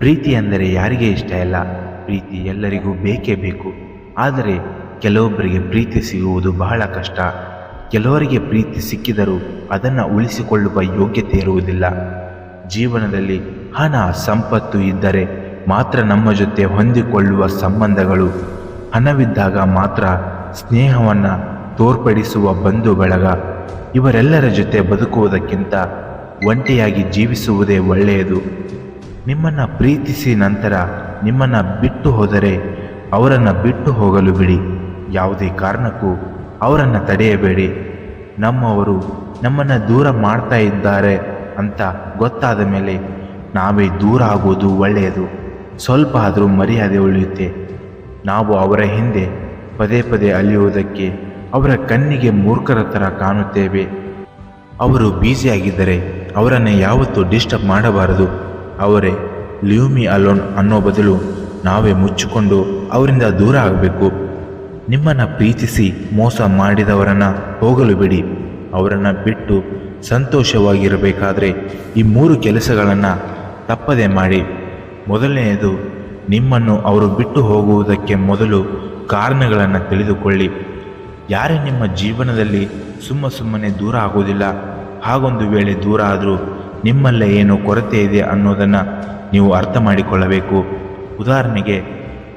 ಪ್ರೀತಿ ಅಂದರೆ ಯಾರಿಗೆ ಇಷ್ಟ ಇಲ್ಲ? ಪ್ರೀತಿ ಎಲ್ಲರಿಗೂ ಬೇಕೇ ಬೇಕು. ಆದರೆ ಕೆಲವೊಬ್ಬರಿಗೆ ಪ್ರೀತಿ ಸಿಗುವುದು ಬಹಳ ಕಷ್ಟ. ಕೆಲವರಿಗೆ ಪ್ರೀತಿ ಸಿಕ್ಕಿದರೂ ಅದನ್ನು ಉಳಿಸಿಕೊಳ್ಳುವ ಯೋಗ್ಯತೆ ಇರುವುದಿಲ್ಲ. ಜೀವನದಲ್ಲಿ ಹಣ ಸಂಪತ್ತು ಇದ್ದರೆ ಮಾತ್ರ ನಮ್ಮ ಜೊತೆ ಹೊಂದಿಕೊಳ್ಳುವ ಸಂಬಂಧಗಳು, ಹಣವಿದ್ದಾಗ ಮಾತ್ರ ಸ್ನೇಹವನ್ನು ತೋರ್ಪಡಿಸುವ ಬಂಧು ಬಳಗ, ಇವರೆಲ್ಲರ ಜೊತೆ ಬದುಕುವುದಕ್ಕಿಂತ ಒಂಟಿಯಾಗಿ ಜೀವಿಸುವುದೇ ಒಳ್ಳೆಯದು. ನಿಮ್ಮನ್ನು ಪ್ರೀತಿಸಿ ನಂತರ ನಿಮ್ಮನ್ನು ಬಿಟ್ಟು ಹೋದರೆ ಅವರನ್ನು ಬಿಟ್ಟು ಹೋಗಲು ಬಿಡಿ. ಯಾವುದೇ ಕಾರಣಕ್ಕೂ ಅವರನ್ನು ತಡೆಯಬೇಡಿ. ನಮ್ಮವರು ನಮ್ಮನ್ನು ದೂರ ಮಾಡ್ತಾ ಇದ್ದಾರೆ ಅಂತ ಗೊತ್ತಾದ ಮೇಲೆ ನಾವೇ ದೂರ ಆಗುವುದು ಒಳ್ಳೆಯದು. ಸ್ವಲ್ಪ ಆದರೂ ಮರ್ಯಾದೆ ಉಳಿಯುತ್ತೆ. ನಾವು ಅವರ ಹಿಂದೆ ಪದೇ ಪದೇ ಅಲಿಯುವುದಕ್ಕೆ ಅವರ ಕಣ್ಣಿಗೆ ಮೂರ್ಖರ ಥರ ಕಾಣುತ್ತೇವೆ. ಅವರು ಬ್ಯುಸಿಯಾಗಿದ್ದರೆ ಅವರನ್ನು ಯಾವತ್ತೂ ಡಿಸ್ಟರ್ಬ್ ಮಾಡಬಾರದು. ಅವರೇ ಲೀವ್ ಮೀ ಅಲೋನ್ ಅನ್ನೋ ಬದಲು ನಾವೇ ಮುಚ್ಚಿಕೊಂಡು ಅವರಿಂದ ದೂರ ಆಗಬೇಕು. ನಿಮ್ಮನ್ನು ಪ್ರೀತಿಸಿ ಮೋಸ ಮಾಡಿದವರನ್ನು ಹೋಗಲು ಬಿಡಿ. ಅವರನ್ನು ಬಿಟ್ಟು ಸಂತೋಷವಾಗಿರಬೇಕಾದ್ರೆ ಈ 3 ಕೆಲಸಗಳನ್ನು ತಪ್ಪದೆ ಮಾಡಿ. ಮೊದಲನೆಯದು, ನಿಮ್ಮನ್ನು ಅವರು ಬಿಟ್ಟು ಹೋಗುವುದಕ್ಕೆ ಮೊದಲು ಕಾರಣಗಳನ್ನು ತಿಳಿದುಕೊಳ್ಳಿ. ಯಾರೇ ನಿಮ್ಮ ಜೀವನದಲ್ಲಿ ಸುಮ್ಮನೆ ದೂರ ಆಗೋದಿಲ್ಲ. ಹಾಗೊಂದು ವೇಳೆ ದೂರ ಆದರೂ ನಿಮ್ಮಲ್ಲೇ ಏನೋ ಕೊರತೆ ಇದೆ ಅನ್ನೋದನ್ನು ನೀವು ಅರ್ಥ ಮಾಡಿಕೊಳ್ಳಬೇಕು. ಉದಾಹರಣೆಗೆ,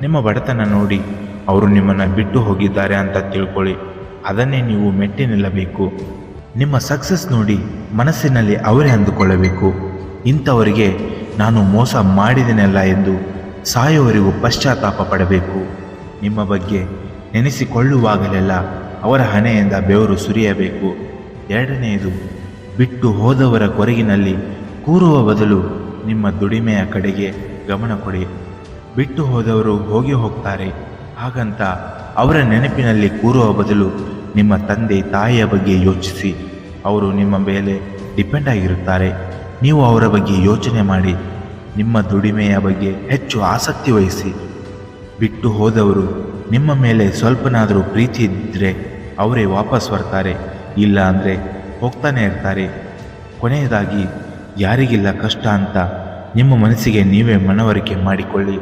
ನಿಮ್ಮ ಬಡತನ ನೋಡಿ ಅವರು ನಿಮ್ಮನ್ನು ಬಿಟ್ಟು ಹೋಗಿದ್ದಾರೆ ಅಂತ ತಿಳ್ಕೊಳ್ಳಿ. ಅದನ್ನೇ ನೀವು ಮೆಟ್ಟಿ ನಿಲ್ಲಬೇಕು. ನಿಮ್ಮ ಸಕ್ಸಸ್ ನೋಡಿ ಮನಸ್ಸಿನಲ್ಲಿ ಅವರೇ ಅಂದುಕೊಳ್ಳಬೇಕು, ಇಂಥವರಿಗೆ ನಾನು ಮೋಸ ಮಾಡಿದೆನಲ್ಲ ಎಂದು ಸಾಯೋವರೆಗೂ ಪಶ್ಚಾತ್ತಾಪ ಪಡಬೇಕು. ನಿಮ್ಮ ಬಗ್ಗೆ ನೆನೆಸಿಕೊಳ್ಳುವಾಗಲೆಲ್ಲ ಅವರ ಹಣೆಯಿಂದ ಬೆವರು ಸುರಿಯಬೇಕು. ಎರಡನೆಯದು, ಬಿಟ್ಟು ಹೋದವರ ಕೊರಗಿನಲ್ಲಿ ಕೂರುವ ಬದಲು ನಿಮ್ಮ ದುಡಿಮೆಯ ಕಡೆಗೆ ಗಮನ ಕೊಡಿ. ಬಿಟ್ಟು ಹೋದವರು ಹೋಗಿ ಹೋಗ್ತಾರೆ ಹಾಗಂತ ಅವರ ನೆನಪಿನಲ್ಲಿ ಕೂರುವ ಬದಲು ನಿಮ್ಮ ತಂದೆ ತಾಯಿಯ ಬಗ್ಗೆ ಯೋಚಿಸಿ. ಅವರು ನಿಮ್ಮ ಮೇಲೆ ಡಿಪೆಂಡ್ ಆಗಿರುತ್ತಾರೆ. ನೀವು ಅವರ ಬಗ್ಗೆ ಯೋಚನೆ ಮಾಡಿ. ನಿಮ್ಮ ದುಡಿಮೆಯ ಬಗ್ಗೆ ಹೆಚ್ಚು ಆಸಕ್ತಿ ವಹಿಸಿ. ಬಿಟ್ಟು ಹೋದವರು ನಿಮ್ಮ ಮೇಲೆ ಸ್ವಲ್ಪನಾದರೂ ಪ್ರೀತಿ ಇದ್ದರೆ ಅವರೇ ವಾಪಸ್ ಬರ್ತಾರೆ, ಇಲ್ಲ ಅಂದರೆ ಹೋಗ್ತಾನೆ ಇರ್ತಾರೆ. ಕೊನೆಯದಾಗಿ, ಯಾರಿಗಿಲ್ಲ ಕಷ್ಟ ಅಂತ ನಿಮ್ಮ ಮನಸ್ಸಿಗೆ ನೀವೇ ಮನವರಿಕೆ ಮಾಡಿಕೊಳ್ಳಿ.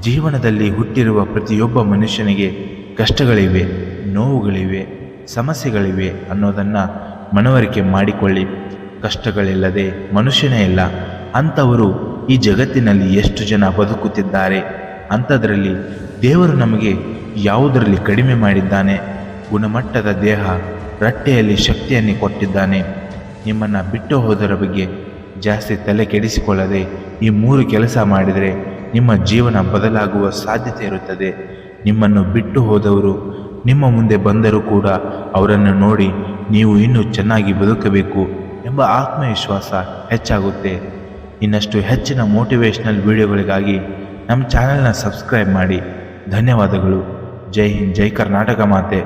ಜೀವನದಲ್ಲಿ ಹುಟ್ಟಿರುವ ಪ್ರತಿಯೊಬ್ಬ ಮನುಷ್ಯನಿಗೆ ಕಷ್ಟಗಳಿವೆ, ನೋವುಗಳಿವೆ, ಸಮಸ್ಯೆಗಳಿವೆ ಅನ್ನೋದನ್ನು ಮನವರಿಕೆ ಮಾಡಿಕೊಳ್ಳಿ. ಕಷ್ಟಗಳಿಲ್ಲದೆ ಮನುಷ್ಯನೇ ಇಲ್ಲ. ಅಂಥವರು ಈ ಜಗತ್ತಿನಲ್ಲಿ ಎಷ್ಟು ಜನ ಬದುಕುತ್ತಿದ್ದಾರೆ. ಅಂಥದ್ರಲ್ಲಿ ದೇವರು ನಮಗೆ ಯಾವುದರಲ್ಲಿ ಕಡಿಮೆ ಮಾಡಿದ್ದಾನೆ? ಗುಣಮಟ್ಟದ ದೇಹ, ರಟ್ಟೆಯಲ್ಲಿ ಶಕ್ತಿಯನ್ನು ಕೊಟ್ಟಿದ್ದಾನೆ. ನಿಮ್ಮನ್ನು ಬಿಟ್ಟು ಹೋದರ ಬಗ್ಗೆ ಜಾಸ್ತಿ ತಲೆ ಕೆಡಿಸಿಕೊಳ್ಳದೆ ಈ 3 ಕೆಲಸ ಮಾಡಿದರೆ ನಿಮ್ಮ ಜೀವನ ಬದಲಾಗುವ ಸಾಧ್ಯತೆ ಇರುತ್ತದೆ. ನಿಮ್ಮನ್ನು ಬಿಟ್ಟು ಹೋದವರು ನಿಮ್ಮ ಮುಂದೆ ಬಂದರೂ ಕೂಡ ಅವರನ್ನು ನೋಡಿ ನೀವು ಇನ್ನೂ ಚೆನ್ನಾಗಿ ಬದುಕಬೇಕು ಎಂಬ ಆತ್ಮವಿಶ್ವಾಸ ಹೆಚ್ಚಾಗುತ್ತೆ. ಇನ್ನಷ್ಟು ಹೆಚ್ಚಿನ ಮೋಟಿವೇಶ್ನಲ್ ವಿಡಿಯೋಗಳಿಗಾಗಿ ನಮ್ಮ ಚಾನೆಲ್ನ ಸಬ್ಸ್ಕ್ರೈಬ್ ಮಾಡಿ. ಧನ್ಯವಾದಗಳು. ಜೈ ಹಿಂದ್, ಜೈ ಕರ್ನಾಟಕ ಮಾತೆ.